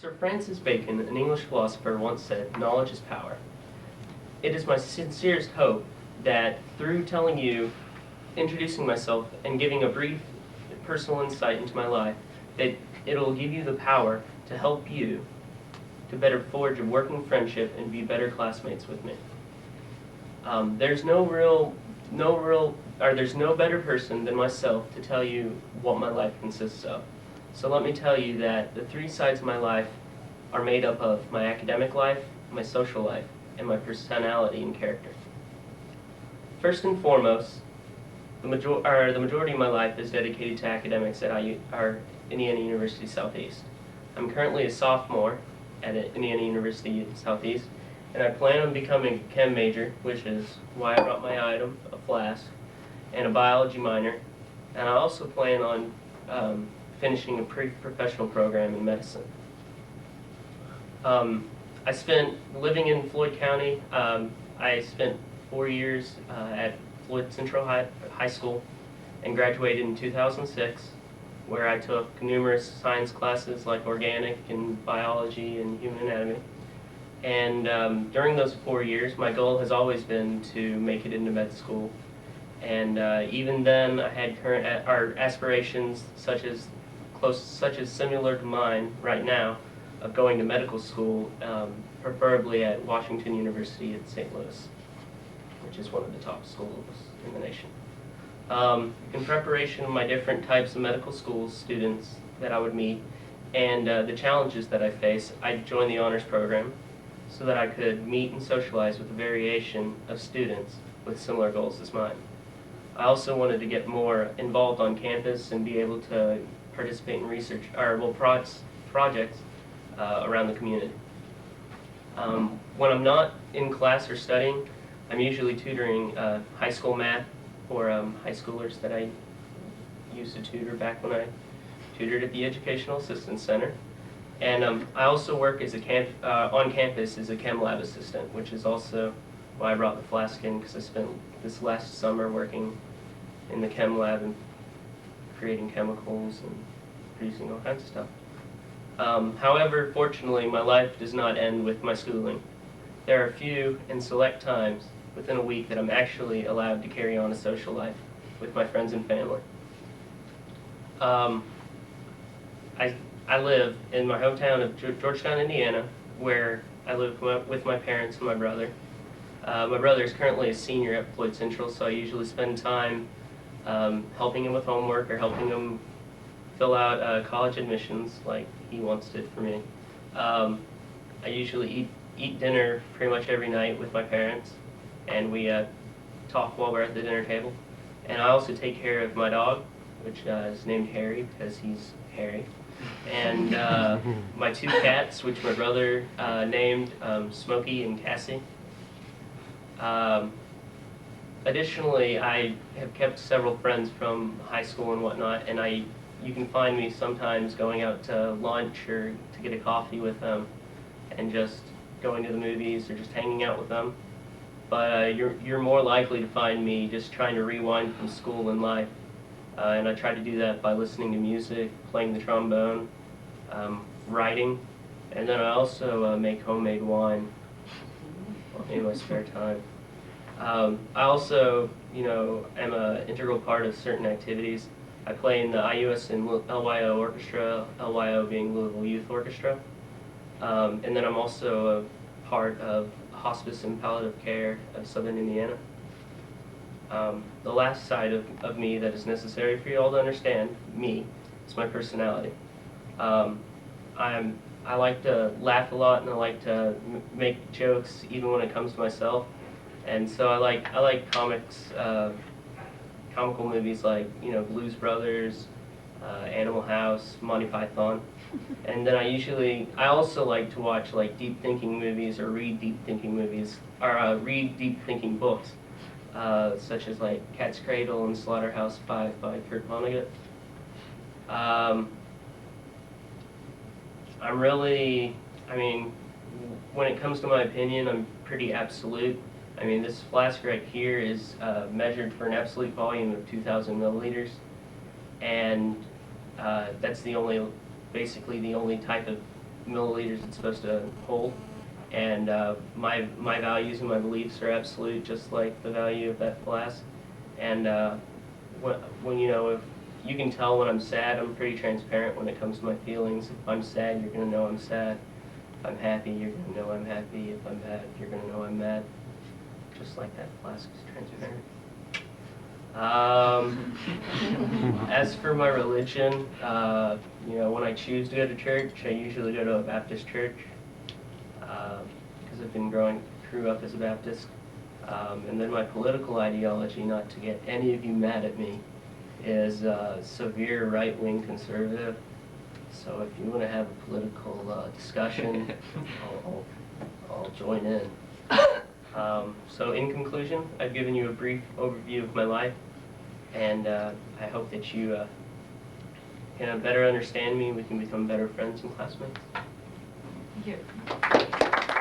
Sir Francis Bacon, an English philosopher, once said, "Knowledge is power." It is my sincerest hope that through telling you, introducing myself, and giving a brief personal insight into my life, that it'll give you the power to help you to better forge a working friendship and be better classmates with me. There's no better person than myself to tell you what my life consists of. So let me tell you that the three sides of my life are made up of my academic life, my social life, and my personality and character. First and foremost, the majority of my life is dedicated to academics at Indiana University Southeast. I'm currently a sophomore at Indiana University Southeast, and I plan on becoming a chem major, which is why I brought my item, a flask, and a biology minor. And I also plan on finishing a pre-professional program in medicine. I spent living in Floyd County. I spent 4 years at Floyd Central High School and graduated in 2006, where I took numerous science classes like organic and biology and human anatomy. And during those 4 years, my goal has always been to make it into med school. And even then, I had aspirations such as similar to mine right now, of going to medical school, preferably at Washington University at St. Louis, which is one of the top schools in the nation. In preparation of my different types of medical school students that I would meet and the challenges that I face, I joined the honors program so that I could meet and socialize with a variation of students with similar goals as mine. I also wanted to get more involved on campus and be able to participate in research, projects around the community. When I'm not in class or studying, I'm usually tutoring high school math for high schoolers that I used to tutor back when I tutored at the Educational Assistance Center. And I also work as on campus as a chem lab assistant, which is also why I brought the flask in, because I spent this last summer working in the chem lab and creating chemicals and producing all kinds of stuff. However, fortunately, my life does not end with my schooling. There are few and select times within a week that I'm actually allowed to carry on a social life with my friends and family. I live in my hometown of Georgetown, Indiana, where I live with my parents and my brother. My brother is currently a senior at Floyd Central, so I usually spend time helping him with homework or helping him fill out college admissions like he once did for me. I usually eat dinner pretty much every night with my parents, and we talk while we're at the dinner table. And I also take care of my dog, which is named Harry because he's hairy, and my two cats, which my brother named Smokey and Cassie. Additionally, I have kept several friends from high school and whatnot, and you can find me sometimes going out to lunch or to get a coffee with them and just going to the movies or just hanging out with them. But you're more likely to find me just trying to rewind from school and life. And I try to do that by listening to music, playing the trombone, writing, and then I also make homemade wine in my spare time. I also, am an integral part of certain activities. I play in the IUS and LYO orchestra, LYO being Louisville Youth Orchestra. And then I'm also a part of hospice and palliative care of Southern Indiana. The last side of me that is necessary for you all to understand me is my personality. I like to laugh a lot, and I like to make jokes even when it comes to myself. And so I like comics, comical movies like Blues Brothers, Animal House, Monty Python. And then I also like to watch like deep thinking movies or read deep thinking movies or read deep thinking books, such as like Cat's Cradle and Slaughterhouse-Five by Kurt Vonnegut. When it comes to my opinion, I'm pretty absolute. This flask right here is measured for an absolute volume of 2,000 milliliters, and that's basically the only type of milliliters it's supposed to hold. And my values and my beliefs are absolute, just like the value of that flask. And when you know, if you can tell when I'm sad, I'm pretty transparent when it comes to my feelings. If I'm sad, you're gonna know I'm sad. If I'm happy, you're gonna know I'm happy. If I'm mad, you're gonna know I'm mad. Just like that flask is transparent. As for my religion, you know, when I choose to go to church, I usually go to a Baptist church because I've grew up as a Baptist. And then my political ideology, not to get any of you mad at me, is severe right-wing conservative. So if you want to have a political discussion, I'll join in. So in conclusion, I've given you a brief overview of my life, and I hope that you can better understand me and we can become better friends and classmates. Thank you.